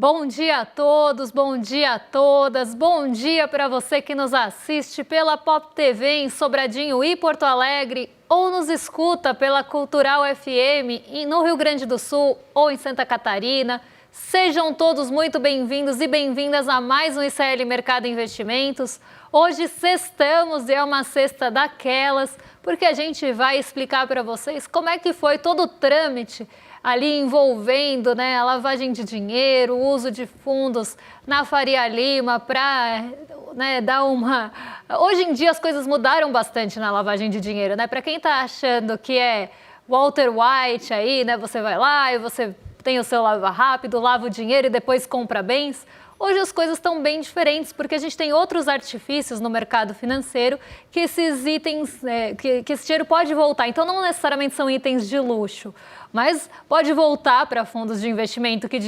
Bom dia a todos, bom dia a todas, bom dia para você que nos assiste pela Pop TV em Sobradinho e Porto Alegre ou nos escuta pela Cultural FM no Rio Grande do Sul ou em Santa Catarina. Sejam todos muito bem-vindos e bem-vindas a mais um ICL Mercado Investimentos. Hoje sextamos e é uma sexta daquelas, porque a gente vai explicar para vocês como é que foi todo o trâmite ali envolvendo a lavagem de dinheiro, o uso de fundos na Faria Lima para dar uma... Hoje em dia as coisas mudaram bastante na lavagem de dinheiro, Para quem está achando que é Walter White aí, você vai lá e você tem o seu lava rápido, lava o dinheiro e depois compra bens. Hoje as coisas estão bem diferentes, porque a gente tem outros artifícios no mercado financeiro que esses itens, que esse dinheiro pode voltar. Então não necessariamente são itens de luxo, mas pode voltar para fundos de investimento que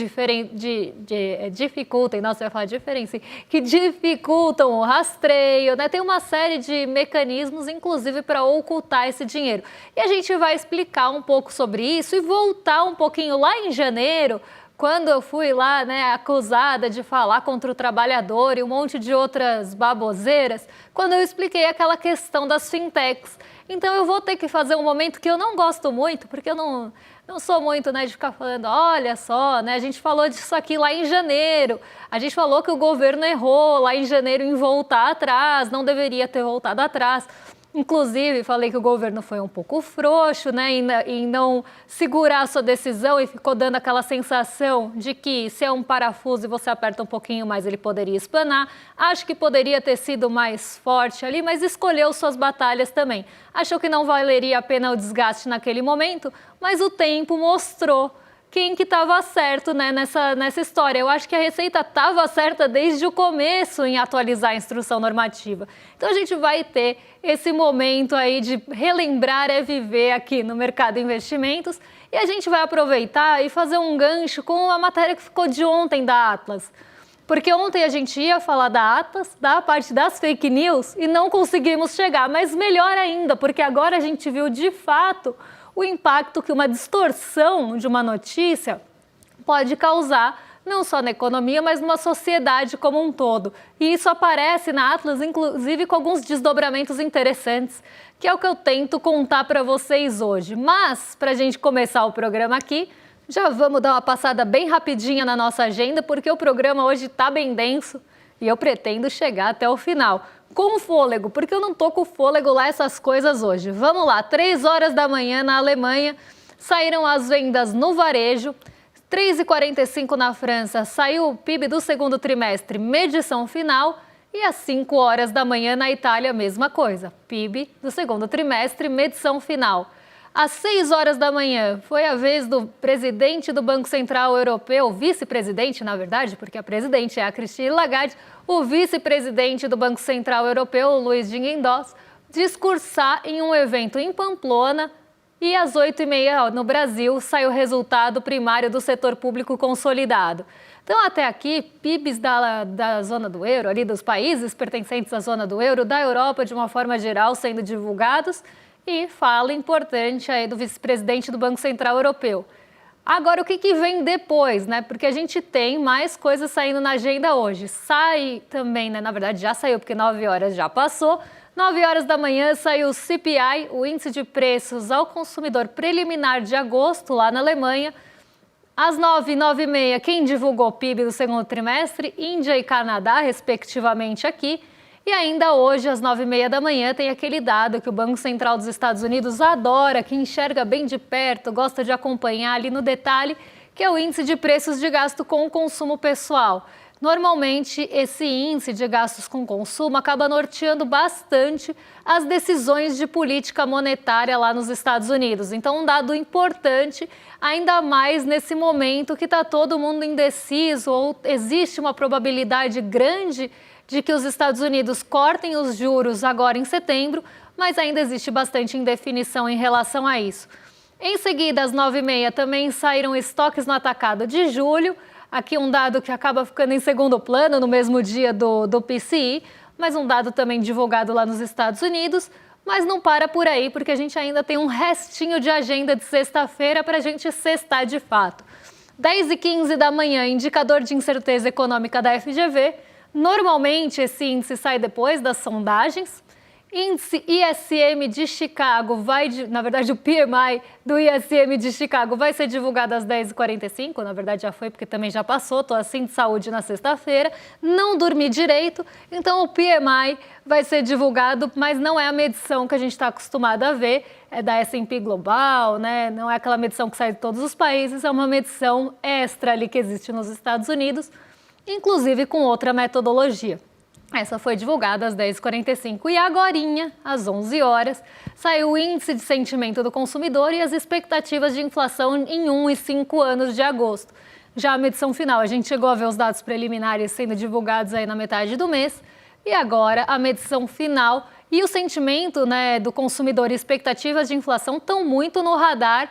dificultem, nossa, eu ia falar diferença, que dificultam o rastreio, Tem uma série de mecanismos, inclusive, para ocultar esse dinheiro. E a gente vai explicar um pouco sobre isso e voltar um pouquinho lá em janeiro, quando eu fui lá, acusada de falar contra o trabalhador e um monte de outras baboseiras, quando eu expliquei aquela questão das fintechs. Então eu vou ter que fazer um momento que eu não gosto muito, porque eu não sou muito de ficar falando, olha só, a gente falou disso aqui lá em janeiro, a gente falou que o governo errou lá em janeiro em voltar atrás, não deveria ter voltado atrás. Inclusive, falei que o governo foi um pouco frouxo, em não segurar a sua decisão e ficou dando aquela sensação de que se é um parafuso e você aperta um pouquinho mais, ele poderia espanar. Acho que poderia ter sido mais forte ali, mas escolheu suas batalhas também. Achou que não valeria a pena o desgaste naquele momento, mas o tempo mostrou quem que estava certo nessa história. Eu acho que a Receita estava certa desde o começo em atualizar a instrução normativa. Então a gente vai ter esse momento aí de relembrar é viver aqui no Mercado Investimentos e a gente vai aproveitar e fazer um gancho com a matéria que ficou de ontem da Atlas. Porque ontem a gente ia falar da Atlas, da parte das fake news e não conseguimos chegar, mas melhor ainda, porque agora a gente viu de fato o impacto que uma distorção de uma notícia pode causar, não só na economia, mas numa sociedade como um todo. E isso aparece na Atlas, inclusive com alguns desdobramentos interessantes, que é o que eu tento contar para vocês hoje. Mas, para a gente começar o programa aqui, já vamos dar uma passada bem rapidinha na nossa agenda, porque o programa hoje está bem denso e eu pretendo chegar até o final. Com fôlego, porque eu não tô com fôlego lá essas coisas hoje. Vamos lá, 3 horas da manhã na Alemanha, saíram as vendas no varejo, 3h45 na França, saiu o PIB do segundo trimestre, medição final, e às 5 horas da manhã na Itália, mesma coisa, PIB do segundo trimestre, medição final. Às 6 horas da manhã, foi a vez do presidente do Banco Central Europeu, vice-presidente, na verdade, porque a presidente é a Christine Lagarde, o vice-presidente do Banco Central Europeu, Luiz de Guindos, discursar em um evento em Pamplona e às 8h30 no Brasil saiu o resultado primário do setor público consolidado. Então, até aqui, PIBs da zona do euro, ali dos países pertencentes à zona do euro, da Europa de uma forma geral sendo divulgados, e fala importante aí do vice-presidente do Banco Central Europeu. Agora, o que vem depois, Porque a gente tem mais coisas saindo na agenda hoje. Sai também, Na verdade, já saiu, porque 9 horas já passou. 9 horas da manhã saiu o CPI, o Índice de Preços ao Consumidor Preliminar de agosto, lá na Alemanha. Às 9h, 9h30, quem divulgou o PIB do segundo trimestre? Índia e Canadá, respectivamente, aqui. E ainda hoje, às 9h30 da manhã, tem aquele dado que o Banco Central dos Estados Unidos adora, que enxerga bem de perto, gosta de acompanhar ali no detalhe, que é o índice de preços de gasto com o consumo pessoal. Normalmente, esse índice de gastos com consumo acaba norteando bastante as decisões de política monetária lá nos Estados Unidos. Então, um dado importante, ainda mais nesse momento que está todo mundo indeciso ou existe uma probabilidade grande de que os Estados Unidos cortem os juros agora em setembro, mas ainda existe bastante indefinição em relação a isso. Em seguida, às 9h30, também saíram estoques no atacado de julho. Aqui um dado que acaba ficando em segundo plano no mesmo dia do PCI, mas um dado também divulgado lá nos Estados Unidos. Mas não para por aí, porque a gente ainda tem um restinho de agenda de sexta-feira para a gente sextar de fato. 10h15 da manhã, indicador de incerteza econômica da FGV. Normalmente esse índice sai depois das sondagens. Índice ISM de Chicago na verdade o PMI do ISM de Chicago vai ser divulgado às 10h45, na verdade já foi porque também já passou, estou assim de saúde na sexta-feira, não dormi direito, então o PMI vai ser divulgado, mas não é a medição que a gente está acostumado a ver, é da S&P Global, né? Não é aquela medição que sai de todos os países, é uma medição extra ali que existe nos Estados Unidos, inclusive com outra metodologia. Essa foi divulgada às 10h45 e agorinha, às 11 horas, saiu o índice de sentimento do consumidor e as expectativas de inflação em 1 e 5 anos de agosto. Já a medição final, a gente chegou a ver os dados preliminares sendo divulgados aí na metade do mês e agora a medição final e o sentimento, né, do consumidor e expectativas de inflação estão muito no radar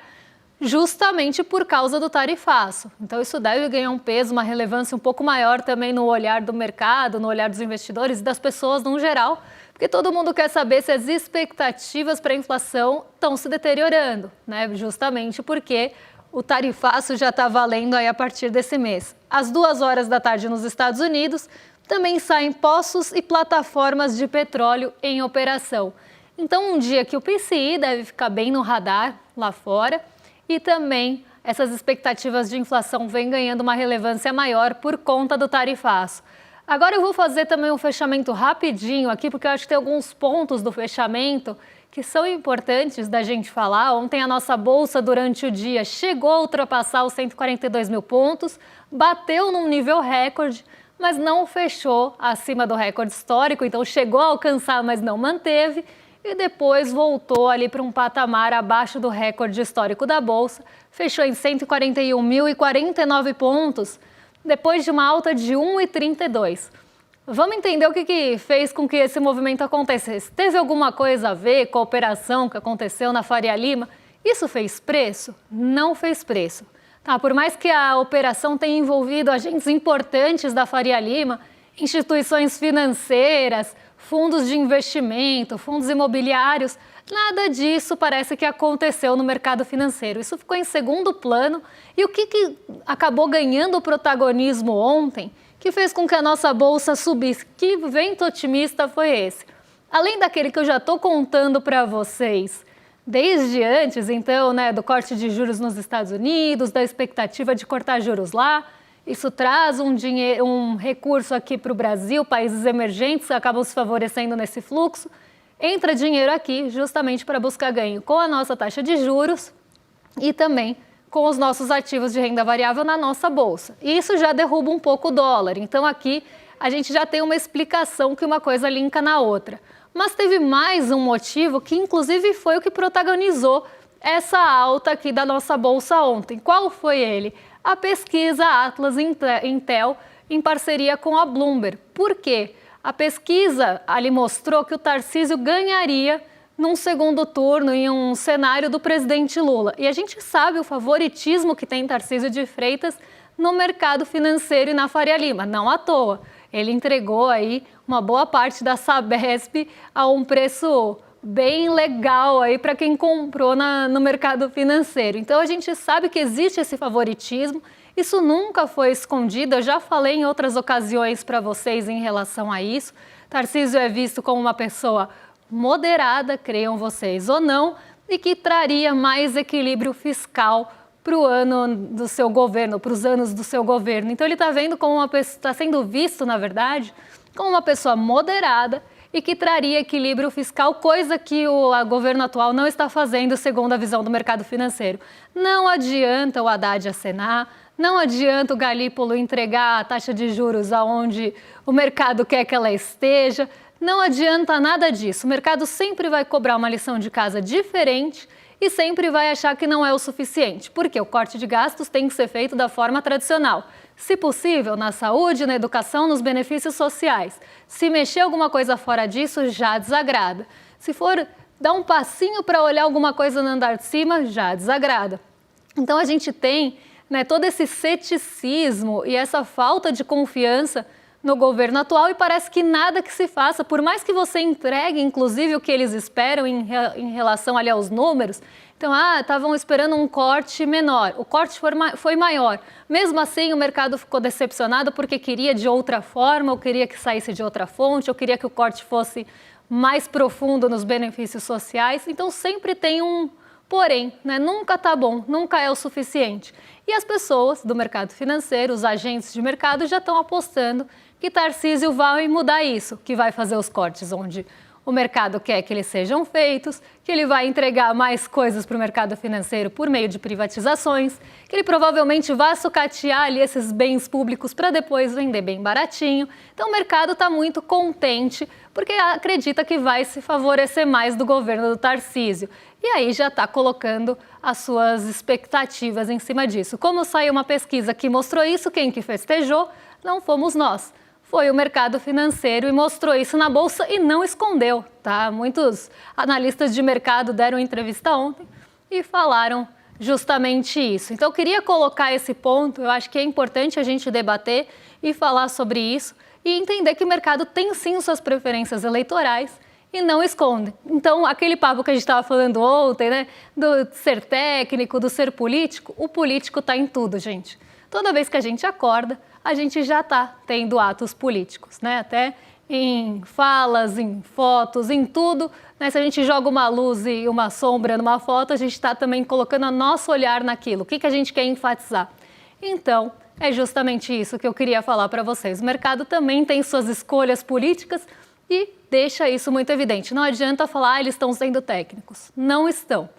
justamente por causa do tarifaço. Então isso deve ganhar um peso, uma relevância um pouco maior também no olhar do mercado, no olhar dos investidores e das pessoas no geral, porque todo mundo quer saber se as expectativas para a inflação estão se deteriorando, né? Justamente porque o tarifaço já está valendo aí a partir desse mês. Às 2 horas da tarde nos Estados Unidos, também saem poços e plataformas de petróleo em operação. Então um dia que o PCI deve ficar bem no radar lá fora, e também essas expectativas de inflação vêm ganhando uma relevância maior por conta do tarifaço. Agora eu vou fazer também um fechamento rapidinho aqui, porque eu acho que tem alguns pontos do fechamento que são importantes da gente falar. Ontem a nossa bolsa durante o dia chegou a ultrapassar os 142 mil pontos, bateu num nível recorde, mas não fechou acima do recorde histórico, então chegou a alcançar, mas não manteve. E depois voltou ali para um patamar abaixo do recorde histórico da Bolsa, fechou em 141.049 pontos, depois de uma alta de 1,32. Vamos entender o que fez com que esse movimento acontecesse. Teve alguma coisa a ver com a operação que aconteceu na Faria Lima? Isso fez preço? Não fez preço. Tá, por mais que a operação tenha envolvido agentes importantes da Faria Lima, instituições financeiras, fundos de investimento, fundos imobiliários, nada disso parece que aconteceu no mercado financeiro. Isso ficou em segundo plano. E o que acabou ganhando protagonismo ontem, que fez com que a nossa bolsa subisse? Que vento otimista foi esse? Além daquele que eu já estou contando para vocês desde antes, então, né, do corte de juros nos Estados Unidos, da expectativa de cortar juros lá, isso traz um recurso aqui para o Brasil, países emergentes acabam se favorecendo nesse fluxo. Entra dinheiro aqui justamente para buscar ganho com a nossa taxa de juros e também com os nossos ativos de renda variável na nossa bolsa. E isso já derruba um pouco o dólar. Então aqui a gente já tem uma explicação que uma coisa linka na outra. Mas teve mais um motivo que inclusive foi o que protagonizou essa alta aqui da nossa bolsa ontem. Qual foi ele? A pesquisa Atlas Intel em parceria com a Bloomberg. Por quê? A pesquisa ali mostrou que o Tarcísio ganharia num segundo turno em um cenário do presidente Lula. E a gente sabe o favoritismo que tem Tarcísio de Freitas no mercado financeiro e na Faria Lima, não à toa. Ele entregou aí uma boa parte da Sabesp a um preço bem legal aí para quem comprou no mercado financeiro. Então a gente sabe que existe esse favoritismo, isso nunca foi escondido, eu já falei em outras ocasiões para vocês em relação a isso. Tarcísio é visto como uma pessoa moderada, creiam vocês ou não, e que traria mais equilíbrio fiscal para o ano do seu governo, para os anos do seu governo. Então ele está sendo visto, na verdade, como uma pessoa moderada e que traria equilíbrio fiscal, coisa que o governo atual não está fazendo, segundo a visão do mercado financeiro. Não adianta o Haddad acenar, não adianta o Galípolo entregar a taxa de juros aonde o mercado quer que ela esteja, não adianta nada disso. O mercado sempre vai cobrar uma lição de casa diferente e sempre vai achar que não é o suficiente, porque o corte de gastos tem que ser feito da forma tradicional. Se possível, na saúde, na educação, nos benefícios sociais. Se mexer alguma coisa fora disso, já desagrada. Se for dar um passinho para olhar alguma coisa no andar de cima, já desagrada. Então a gente tem, né, todo esse ceticismo e essa falta de confiança no governo atual e parece que nada que se faça, por mais que você entregue, inclusive, o que eles esperam em relação ali aos números. Então, estavam esperando um corte menor, o corte foi maior. Mesmo assim, o mercado ficou decepcionado porque queria de outra forma, ou queria que saísse de outra fonte, ou queria que o corte fosse mais profundo nos benefícios sociais. Então, sempre tem um porém, né? Nunca está bom, nunca é o suficiente. E as pessoas do mercado financeiro, os agentes de mercado já estão apostando que Tarcísio vai mudar isso, que vai fazer os cortes onde o mercado quer que eles sejam feitos, que ele vai entregar mais coisas para o mercado financeiro por meio de privatizações, que ele provavelmente vai sucatear ali esses bens públicos para depois vender bem baratinho. Então o mercado está muito contente porque acredita que vai se favorecer mais do governo do Tarcísio. E aí já está colocando as suas expectativas em cima disso. Como saiu uma pesquisa que mostrou isso, quem que festejou não fomos nós. Foi o mercado financeiro e mostrou isso na Bolsa e não escondeu, tá? Muitos analistas de mercado deram entrevista ontem e falaram justamente isso. Então, eu queria colocar esse ponto, eu acho que é importante a gente debater e falar sobre isso e entender que o mercado tem sim suas preferências eleitorais e não esconde. Então, aquele papo que a gente estava falando ontem, né, do ser técnico, do ser político, o político está em tudo, gente. Toda vez que a gente acorda, a gente já está tendo atos políticos, né? Até em falas, em fotos, em tudo, né? Se a gente joga uma luz e uma sombra numa foto, a gente está também colocando o nosso olhar naquilo. O que a gente quer enfatizar? Então, é justamente isso que eu queria falar para vocês. O mercado também tem suas escolhas políticas e deixa isso muito evidente. Não adianta falar, eles estão sendo técnicos. Não estão.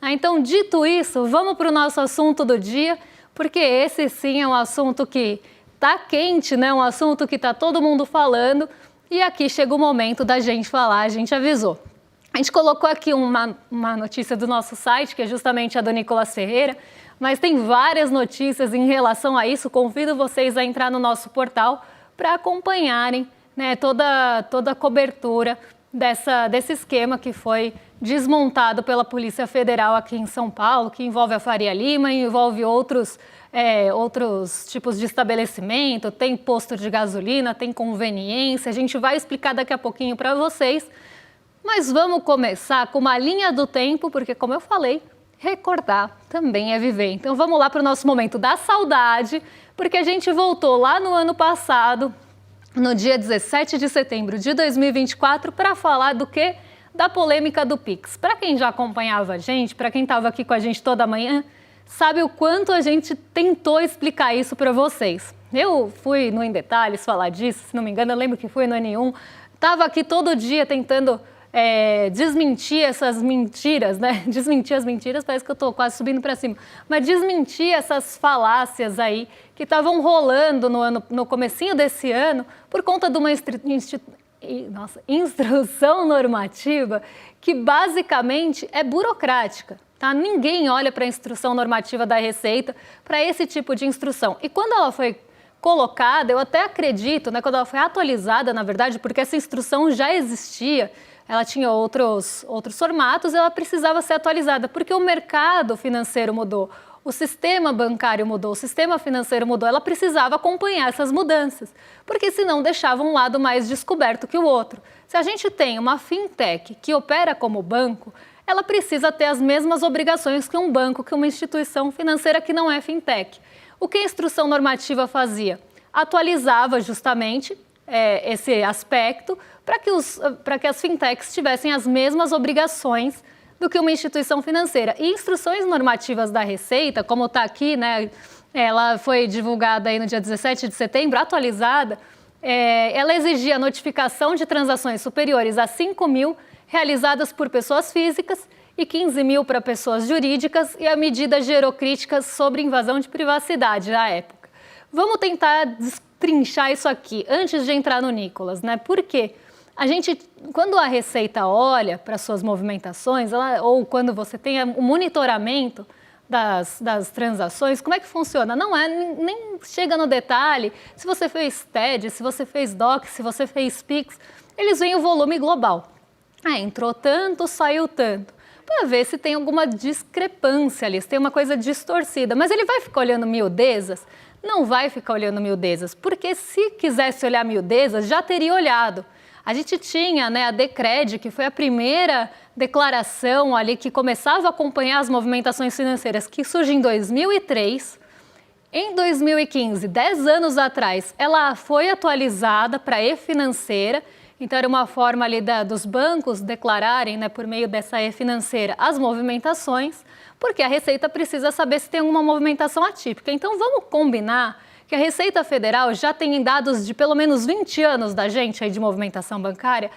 Então, dito isso, vamos para o nosso assunto do dia, porque esse sim é um assunto que está quente, né? Um assunto que está todo mundo falando e aqui chega o momento da gente falar, a gente avisou. A gente colocou aqui uma notícia do nosso site, que é justamente a do Nicolas Ferreira, mas tem várias notícias em relação a isso. Convido vocês a entrar no nosso portal para acompanharem, né, toda a cobertura desse esquema que foi desmontado pela Polícia Federal aqui em São Paulo, que envolve a Faria Lima e envolve outros tipos de estabelecimento, tem posto de gasolina, tem conveniência, a gente vai explicar daqui a pouquinho para vocês, mas vamos começar com uma linha do tempo, porque como eu falei, recordar também é viver. Então vamos lá para o nosso momento da saudade, porque a gente voltou lá no ano passado, no dia 17 de setembro de 2024, para falar do quê? Da polêmica do Pix. Para quem já acompanhava a gente, para quem estava aqui com a gente toda manhã, sabe o quanto a gente tentou explicar isso para vocês. Eu fui no Em Detalhes falar disso, se não me engano, eu lembro que fui no N1, estava aqui todo dia tentando desmentir essas mentiras, né? Desmentir as mentiras, parece que eu estou quase subindo para cima, mas desmentir essas falácias aí que estavam rolando no comecinho desse ano por conta de uma instrução normativa que basicamente é burocrática. Tá? Ninguém olha para a instrução normativa da Receita para esse tipo de instrução. E quando ela foi colocada, eu até acredito, né, quando ela foi atualizada, na verdade, porque essa instrução já existia, ela tinha outros formatos, ela precisava ser atualizada, porque o mercado financeiro mudou, o sistema bancário mudou, o sistema financeiro mudou, ela precisava acompanhar essas mudanças, porque senão deixava um lado mais descoberto que o outro. Se a gente tem uma fintech que opera como banco, ela precisa ter as mesmas obrigações que um banco, que uma instituição financeira que não é fintech. O que a instrução normativa fazia? Atualizava justamente esse aspecto para que as fintechs tivessem as mesmas obrigações do que uma instituição financeira. E instruções normativas da Receita, como está aqui, né, ela foi divulgada aí no dia 17 de setembro, atualizada, ela exigia notificação de transações superiores a 5 mil realizadas por pessoas físicas e 15 mil para pessoas jurídicas, e a medida gerou críticas sobre invasão de privacidade na época. Vamos tentar destrinchar isso aqui antes de entrar no Nicolas, né? Por quê? Quando a Receita olha para suas movimentações, ou quando você tem o monitoramento das transações, como é que funciona? Nem chega no detalhe, se você fez TED, se você fez DOC, se você fez PIX, eles veem o volume global. Entrou tanto, saiu tanto, para ver se tem alguma discrepância ali, se tem uma coisa distorcida. Mas ele vai ficar olhando miudezas? não vai ficar olhando miudezas, porque se quisesse olhar miudezas, já teria olhado. A gente tinha, né, a Decred, que foi a primeira declaração ali que começava a acompanhar as movimentações financeiras, que surge em 2003. Em 2015, 10 anos atrás, ela foi atualizada para e-financeira, então era uma forma ali dos bancos declararem, né, por meio dessa e-financeira as movimentações, porque a Receita precisa saber se tem alguma movimentação atípica. Então vamos combinar que a Receita Federal já tem dados de pelo menos 20 anos da gente aí de movimentação bancária.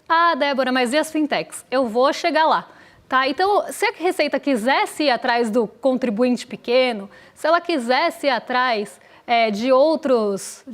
Ah, Débora, mas e as fintechs? Eu vou chegar lá. Tá? Então, se a Receita quisesse ir atrás do contribuinte pequeno, se ela quisesse ir atrás de outras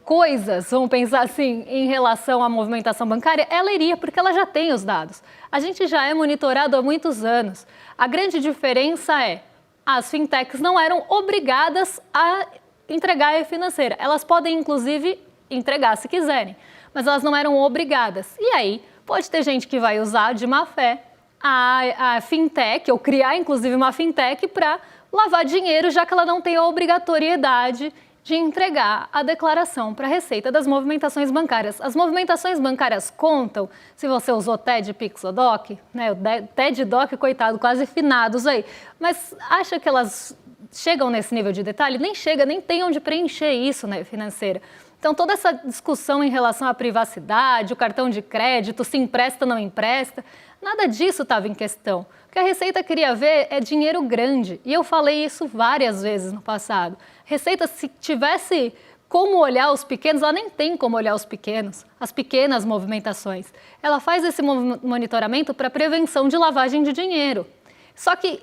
coisas, vamos pensar assim, em relação à movimentação bancária, ela iria, porque ela já tem os dados. A gente já é monitorado há muitos anos. A grande diferença é, as fintechs não eram obrigadas a entregar a e-financeira. Elas podem, inclusive, entregar se quiserem, mas elas não eram obrigadas. E aí, pode ter gente que vai usar de má fé a fintech, ou criar, inclusive, uma fintech para lavar dinheiro, já que ela não tem a obrigatoriedade de entregar a declaração para a Receita das movimentações bancárias. As movimentações bancárias contam, se você usou TED, Pix ou DOC, né? O TED e DOC, coitado, quase finados aí. Mas acha que elas chegam nesse nível de detalhe? Nem chega, nem tem onde preencher isso, né, financeira. Então, toda essa discussão em relação à privacidade, o cartão de crédito, se empresta ou não empresta, nada disso estava em questão. O que a Receita queria ver é dinheiro grande. E eu falei isso várias vezes no passado. Receita, se tivesse como olhar os pequenos, ela nem tem como olhar os pequenos, as pequenas movimentações. Ela faz esse monitoramento para prevenção de lavagem de dinheiro. Só que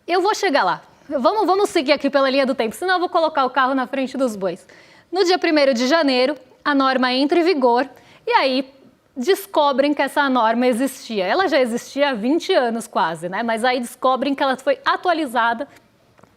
eu vou chegar lá. Vamos seguir aqui pela linha do tempo, senão eu vou colocar o carro na frente dos bois. No dia 1º de janeiro, a norma entra em vigor e aí descobrem que essa norma existia. Ela já existia há 20 anos quase, né? Mas aí descobrem que ela foi atualizada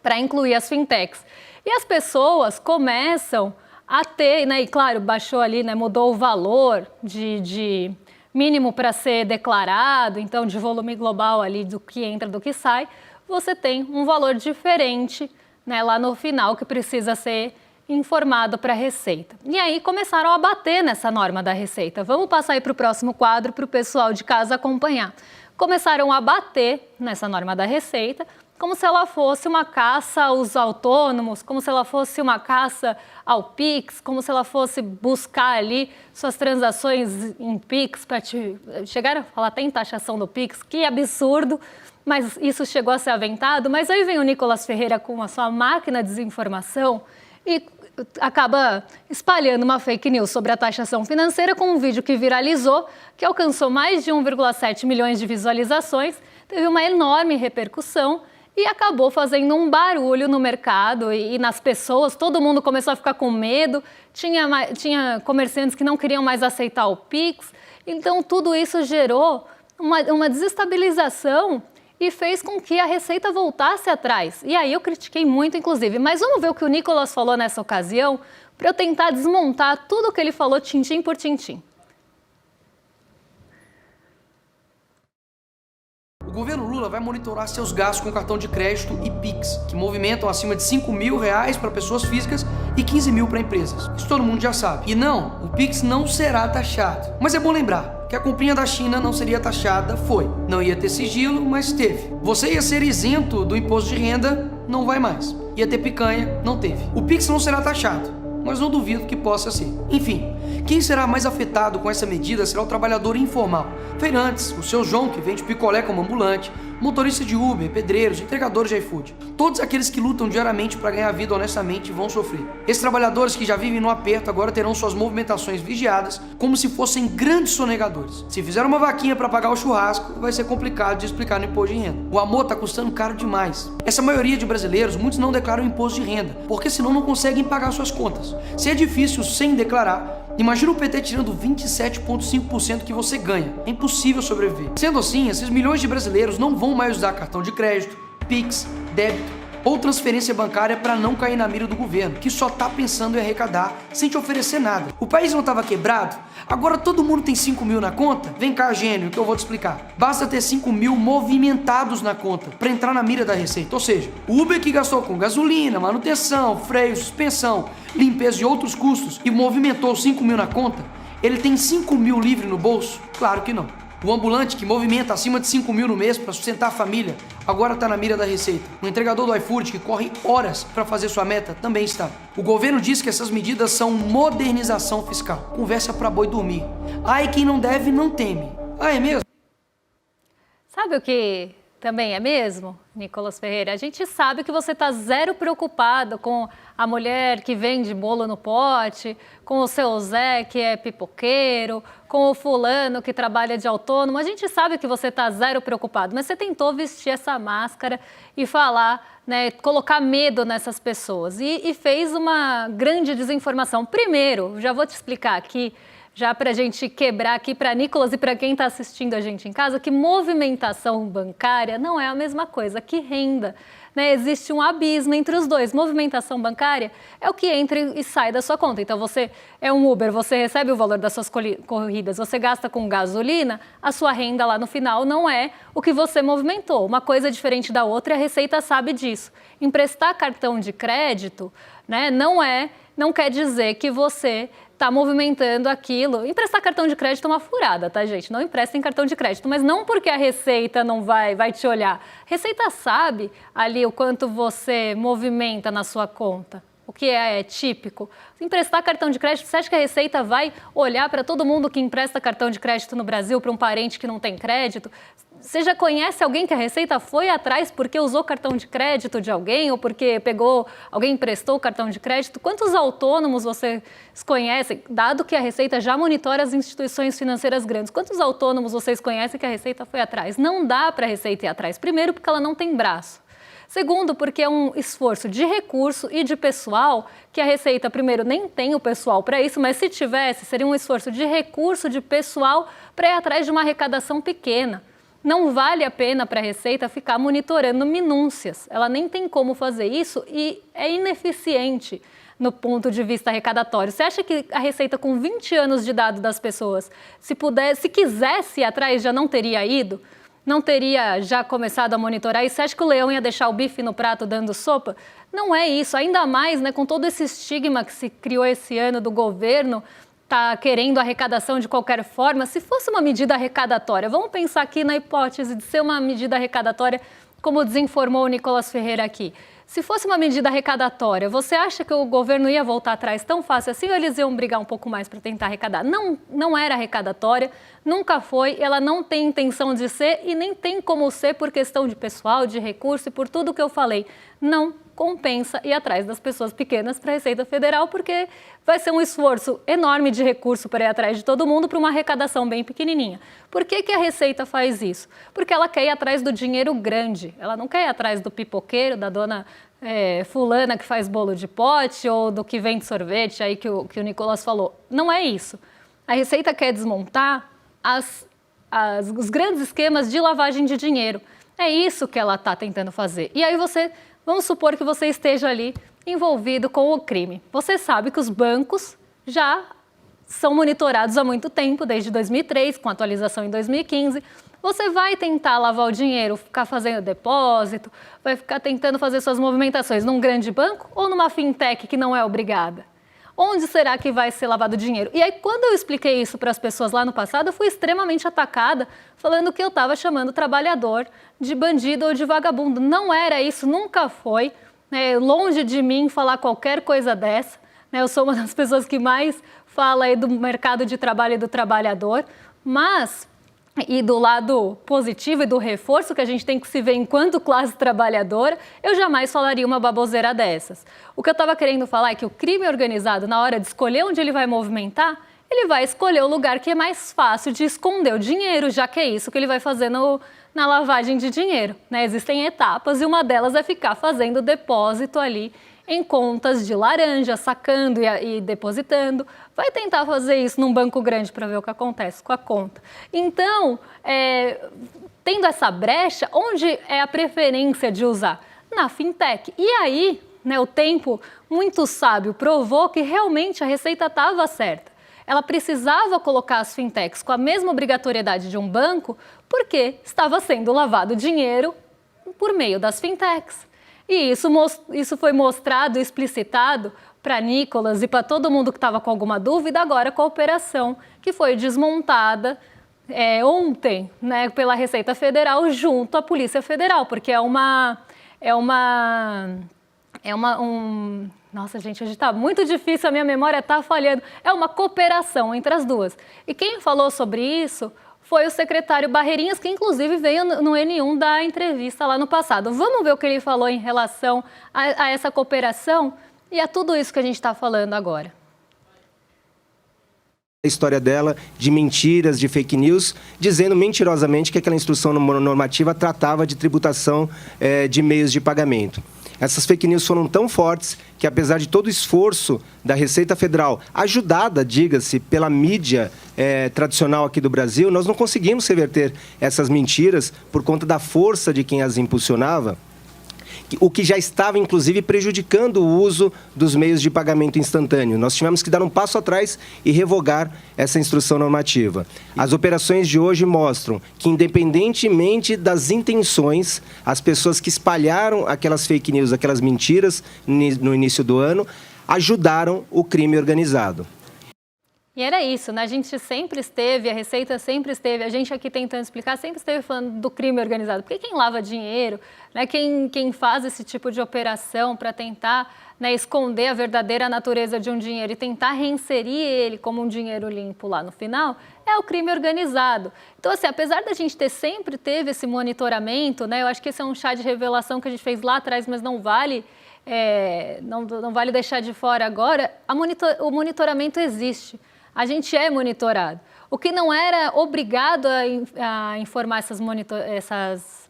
para incluir as fintechs. E as pessoas começam a ter, né? E claro, baixou ali, né? Mudou o valor de mínimo para ser declarado, então de volume global ali do que entra, do que sai, você tem um valor diferente, né? Lá no final que precisa ser informado para a Receita. E aí começaram a bater nessa norma da Receita. Vamos passar aí para o próximo quadro para o pessoal de casa acompanhar. Começaram a bater nessa norma da Receita como se ela fosse uma caça aos autônomos, como se ela fosse uma caça ao Pix, como se ela fosse buscar ali suas transações em Pix para chegaram a falar até em taxação do Pix, que absurdo, mas isso chegou a ser aventado. Mas aí vem o Nicolas Ferreira com a sua máquina de desinformação e acaba espalhando uma fake news sobre a taxação financeira com um vídeo que viralizou, que alcançou mais de 1,7 milhões de visualizações, teve uma enorme repercussão e acabou fazendo um barulho no mercado e nas pessoas. Todo mundo começou a ficar com medo, tinha comerciantes que não queriam mais aceitar o Pix, então tudo isso gerou uma desestabilização e fez com que a Receita voltasse atrás. E aí eu critiquei muito, inclusive. Mas vamos ver o que o Nicolas falou nessa ocasião, para eu tentar desmontar tudo o que ele falou, tintim por tintim. O governo Lula vai monitorar seus gastos com cartão de crédito e Pix, que movimentam acima de R$5.000 para pessoas físicas e 15 mil para empresas. Isso todo mundo já sabe. E não, o Pix não será taxado. Mas é bom lembrar que a comprinha da China não seria taxada, foi. Não ia ter sigilo, mas teve. Você ia ser isento do imposto de renda, não vai mais. Ia ter picanha, não teve. O Pix não será taxado, mas não duvido que possa ser. Enfim, quem será mais afetado com essa medida será o trabalhador informal. Feirantes, o seu João que vende picolé como ambulante, motorista de Uber, pedreiros, entregadores de iFood. Todos aqueles que lutam diariamente para ganhar vida honestamente vão sofrer. Esses trabalhadores que já vivem no aperto agora terão suas movimentações vigiadas como se fossem grandes sonegadores. Se fizer uma vaquinha para pagar o churrasco, vai ser complicado de explicar no imposto de renda. O amor está custando caro demais. Essa maioria de brasileiros, muitos não declaram imposto de renda, porque senão não conseguem pagar suas contas. Se é difícil sem declarar, imagina o PT tirando 27,5% que você ganha. É impossível sobreviver. Sendo assim, esses milhões de brasileiros não vão mais usar cartão de crédito, Pix, débito ou transferência bancária para não cair na mira do governo, que só tá pensando em arrecadar sem te oferecer nada. O país não estava quebrado? Agora todo mundo tem 5 mil na conta? Vem cá, gênio, que eu vou te explicar. Basta ter 5 mil movimentados na conta para entrar na mira da Receita. Ou seja, o Uber que gastou com gasolina, manutenção, freio, suspensão, limpeza e outros custos e movimentou 5 mil na conta, ele tem 5 mil livre no bolso? Claro que não. O ambulante que movimenta acima de 5 mil no mês para sustentar a família, agora está na mira da Receita. O entregador do iFood que corre horas para fazer sua meta, também está. O governo diz que essas medidas são modernização fiscal. Conversa para boi dormir. Ai, quem não deve não teme. Ah, é mesmo? Sabe o que também é mesmo, Nicolas Ferreira? A gente sabe que você está zero preocupado com a mulher que vende bolo no pote, com o seu Zé que é pipoqueiro, com o fulano que trabalha de autônomo. A gente sabe que você está zero preocupado, mas você tentou vestir essa máscara e falar, né, colocar medo nessas pessoas e fez uma grande desinformação. Primeiro, já vou te explicar aqui, já para a gente quebrar aqui para Nicolas e para quem está assistindo a gente em casa, que movimentação bancária não é a mesma coisa que renda. Né? Existe um abismo entre os dois. Movimentação bancária é o que entra e sai da sua conta. Então, você é um Uber, você recebe o valor das suas corridas, você gasta com gasolina, a sua renda lá no final não é o que você movimentou. Uma coisa é diferente da outra e a Receita sabe disso. Emprestar cartão de crédito, né, não quer dizer que você está movimentando aquilo. Emprestar cartão de crédito é uma furada, tá, gente? Não emprestem cartão de crédito, mas não porque a Receita não vai te olhar. A Receita sabe ali o quanto você movimenta na sua conta, o que é típico. Emprestar cartão de crédito, você acha que a Receita vai olhar para todo mundo que empresta cartão de crédito no Brasil, para um parente que não tem crédito? Você já conhece alguém que a Receita foi atrás porque usou cartão de crédito de alguém ou porque alguém emprestou o cartão de crédito? Quantos autônomos vocês conhecem? Dado que a Receita já monitora as instituições financeiras grandes, quantos autônomos vocês conhecem que a Receita foi atrás? Não dá para a Receita ir atrás. Primeiro, porque ela não tem braço. Segundo, porque é um esforço de recurso e de pessoal que a Receita, primeiro, nem tem o pessoal para isso, mas se tivesse, seria um esforço de recurso, de pessoal para ir atrás de uma arrecadação pequena. Não vale a pena para a Receita ficar monitorando minúcias. Ela nem tem como fazer isso e é ineficiente no ponto de vista arrecadatório. Você acha que a Receita, com 20 anos de dado das pessoas, se quisesse ir atrás, já não teria ido? Não teria já começado a monitorar? E você acha que o leão ia deixar o bife no prato dando sopa? Não é isso. Ainda mais, né, com todo esse estigma que se criou esse ano do governo, está querendo arrecadação de qualquer forma. Se fosse uma medida arrecadatória, vamos pensar aqui na hipótese de ser uma medida arrecadatória, como desinformou o Nicolas Ferreira aqui. Se fosse uma medida arrecadatória, você acha que o governo ia voltar atrás tão fácil assim ou eles iam brigar um pouco mais para tentar arrecadar? Não era arrecadatória, nunca foi, ela não tem intenção de ser e nem tem como ser por questão de pessoal, de recurso e por tudo que eu falei. Não compensa ir atrás das pessoas pequenas para a Receita Federal, porque vai ser um esforço enorme de recurso para ir atrás de todo mundo para uma arrecadação bem pequenininha. Por que a Receita faz isso? Porque ela quer ir atrás do dinheiro grande, ela não quer ir atrás do pipoqueiro, da dona fulana que faz bolo de pote ou do que vende sorvete, aí que o Nicolas falou. Não é isso. A Receita quer desmontar os grandes esquemas de lavagem de dinheiro. É isso que ela está tentando fazer. E aí vamos supor que você esteja ali envolvido com o crime. Você sabe que os bancos já são monitorados há muito tempo, desde 2003, com atualização em 2015. Você vai tentar lavar o dinheiro, ficar fazendo depósito, vai ficar tentando fazer suas movimentações num grande banco ou numa fintech que não é obrigada? Onde será que vai ser lavado o dinheiro? E aí, quando eu expliquei isso para as pessoas lá no passado, eu fui extremamente atacada, falando que eu estava chamando o trabalhador de bandido ou de vagabundo. Não era isso, nunca foi. Longe de mim falar qualquer coisa dessa. Eu sou uma das pessoas que mais fala aí do mercado de trabalho e do trabalhador, e do lado positivo e do reforço que a gente tem que se ver enquanto classe trabalhadora, eu jamais falaria uma baboseira dessas. O que eu estava querendo falar é que o crime organizado, na hora de escolher onde ele vai movimentar, ele vai escolher o lugar que é mais fácil de esconder o dinheiro, já que é isso que ele vai fazer na lavagem de dinheiro. Existem etapas e uma delas é ficar fazendo depósito ali em contas de laranja, sacando e depositando. Vai tentar fazer isso num banco grande para ver o que acontece com a conta. Então, tendo essa brecha, onde é a preferência de usar? na fintech. E aí, né, o tempo muito sábio provou que realmente a Receita estava certa. Ela precisava colocar as fintechs com a mesma obrigatoriedade de um banco porque estava sendo lavado dinheiro por meio das fintechs. E isso foi mostrado e explicitado para Nicolas e para todo mundo que estava com alguma dúvida agora com a operação que foi desmontada ontem, né, pela Receita Federal junto à Polícia Federal, porque nossa, gente, hoje está muito difícil, a minha memória está falhando. É uma cooperação entre as duas. E quem falou sobre isso foi o secretário Barreirinhas, que inclusive veio no N1 da entrevista lá no passado. Vamos ver o que ele falou em relação a essa cooperação e a tudo isso que a gente está falando agora. A história dela de mentiras, de fake news, dizendo mentirosamente que aquela instrução normativa tratava de tributação de meios de pagamento. Essas fake news foram tão fortes que, apesar de todo o esforço da Receita Federal, ajudada, diga-se, pela mídia tradicional aqui do Brasil, nós não conseguimos reverter essas mentiras por conta da força de quem as impulsionava, o que já estava, inclusive, prejudicando o uso dos meios de pagamento instantâneo. Nós tivemos que dar um passo atrás e revogar essa instrução normativa. As operações de hoje mostram que, independentemente das intenções, as pessoas que espalharam aquelas fake news, aquelas mentiras no início do ano, ajudaram o crime organizado. E era isso, né? A gente sempre esteve, a Receita sempre esteve, a gente aqui tentando explicar, sempre esteve falando do crime organizado. Porque quem lava dinheiro, né? Quem faz esse tipo de operação para tentar, né, esconder a verdadeira natureza de um dinheiro e tentar reinserir ele como um dinheiro limpo lá no final, é o crime organizado. Então, assim, apesar da gente sempre teve esse monitoramento, né? Eu acho que esse é um chá de revelação que a gente fez lá atrás, mas não vale... não vale deixar de fora agora. O monitoramento existe. A gente é monitorado. O que não era obrigado a informar essas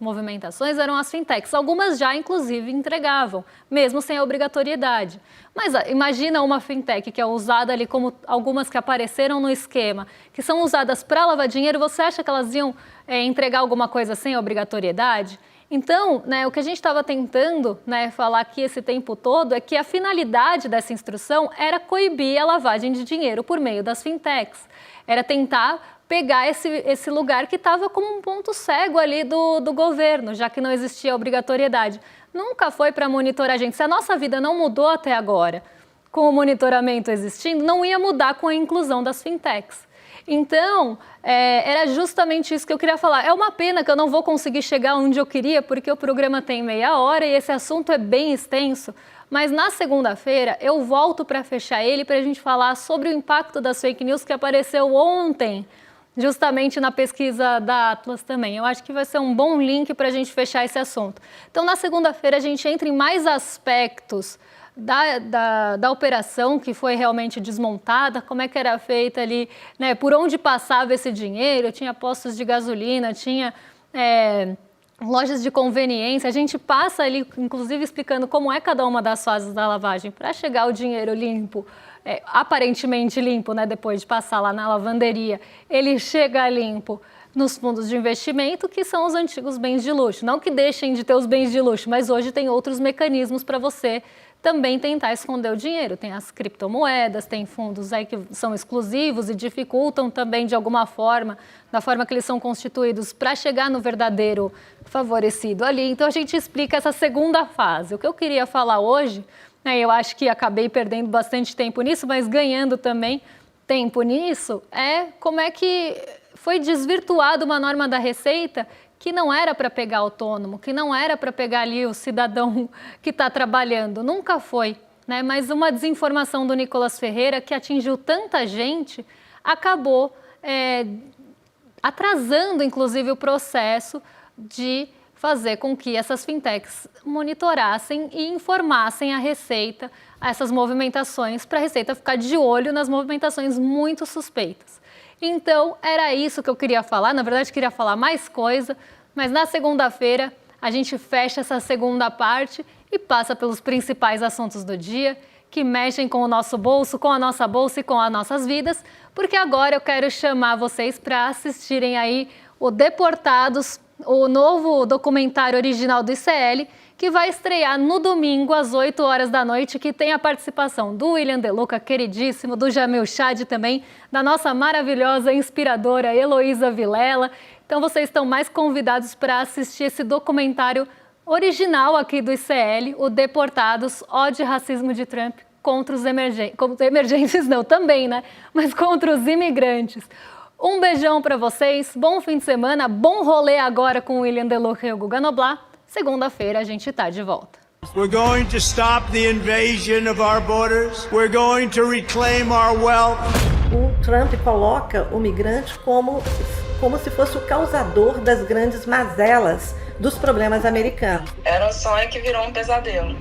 movimentações eram as fintechs. Algumas já, inclusive, entregavam, mesmo sem a obrigatoriedade. Mas imagina uma fintech que é usada ali, como algumas que apareceram no esquema, que são usadas para lavar dinheiro, você acha que elas iam entregar alguma coisa sem obrigatoriedade? Então, né, o que a gente estava tentando, né, falar aqui esse tempo todo é que a finalidade dessa instrução era coibir a lavagem de dinheiro por meio das fintechs. Era tentar pegar esse lugar que estava como um ponto cego ali do governo, já que não existia obrigatoriedade. Nunca foi para monitorar a gente. Se a nossa vida não mudou até agora, com o monitoramento existindo, não ia mudar com a inclusão das fintechs. Então, era justamente isso que eu queria falar. É uma pena que eu não vou conseguir chegar onde eu queria, porque o programa tem meia hora e esse assunto é bem extenso. Mas na segunda-feira eu volto para fechar ele, para a gente falar sobre o impacto das fake news que apareceu ontem, justamente na pesquisa da Atlas também. Eu acho que vai ser um bom link para a gente fechar esse assunto. Então, na segunda-feira a gente entra em mais aspectos da operação que foi realmente desmontada, como é que era feita ali, né, por onde passava esse dinheiro, tinha postos de gasolina, tinha lojas de conveniência, a gente passa ali, inclusive explicando como é cada uma das fases da lavagem para chegar o dinheiro limpo, aparentemente limpo, né, depois de passar lá na lavanderia, ele chega limpo nos fundos de investimento, que são os antigos bens de luxo. Não que deixem de ter os bens de luxo, mas hoje tem outros mecanismos para você também tentar esconder o dinheiro. Tem as criptomoedas, tem fundos aí que são exclusivos e dificultam também de alguma forma, da forma que eles são constituídos, para chegar no verdadeiro favorecido ali. Então a gente explica essa segunda fase. O que eu queria falar hoje, né, eu acho que acabei perdendo bastante tempo nisso, mas ganhando também tempo nisso, é como é que foi desvirtuada uma norma da Receita que não era para pegar autônomo, que não era para pegar ali o cidadão que está trabalhando, nunca foi, né? Mas uma desinformação do Nicolas Ferreira que atingiu tanta gente, acabou atrasando, inclusive, o processo de fazer com que essas fintechs monitorassem e informassem a Receita essas movimentações, para a Receita ficar de olho nas movimentações muito suspeitas. Então, era isso que eu queria falar. Na verdade, queria falar mais coisa, mas na segunda-feira a gente fecha essa segunda parte e passa pelos principais assuntos do dia, que mexem com o nosso bolso, com a nossa bolsa e com as nossas vidas, porque agora eu quero chamar vocês para assistirem aí o Deportados, o novo documentário original do ICL, que vai estrear no domingo às 8 horas da noite, que tem a participação do William De Luca, queridíssimo, do Jamil Chad também, da nossa maravilhosa, inspiradora Heloísa Vilela. Então vocês estão mais convidados para assistir esse documentário original aqui do ICL, o Deportados, Ódio e Racismo de Trump contra os emergentes, não, também, né? Mas contra os imigrantes. Um beijão para vocês, bom fim de semana, bom rolê agora com o William De Luca e o Guga Noblat. Segunda-feira a gente tá de volta. We're going to stop the invasion of our borders. We're going to reclaim our wealth. O Trump coloca o migrante como se fosse o causador das grandes mazelas dos problemas americanos. Era um sonho que virou um pesadelo.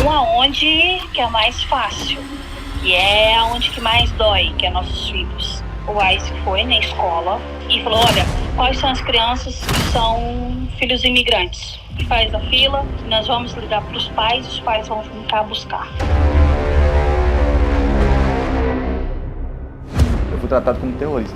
Aonde que é mais fácil, que é aonde que mais dói, que é nossos filhos. O ICE foi na escola e falou, olha, quais são as crianças que são filhos de imigrantes? Faz a fila, nós vamos ligar para os pais vão ficar buscar. Eu fui tratado como terrorista.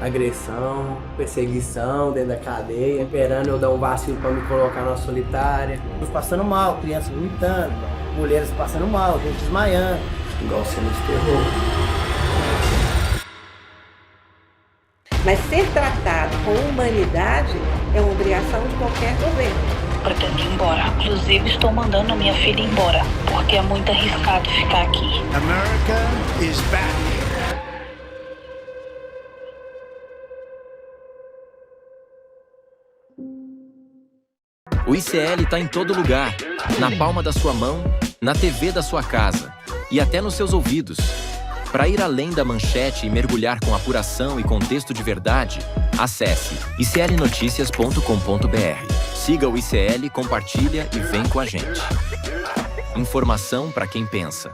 Agressão, perseguição dentro da cadeia, esperando eu dar um vacilo para me colocar na solitária. Passando mal, crianças vomitando, mulheres passando mal, gente desmaiando, igual cena de terror. Mas ser tratado com humanidade é uma obrigação de qualquer governo. Pretendo ir embora. Inclusive, estou mandando a minha filha embora, porque é muito arriscado ficar aqui. America is back. O ICL está em todo lugar, na palma da sua mão, na TV da sua casa e até nos seus ouvidos. Para ir além da manchete e mergulhar com apuração e contexto de verdade, acesse iclnoticias.com.br. Siga o ICL, compartilha e vem com a gente. Informação para quem pensa.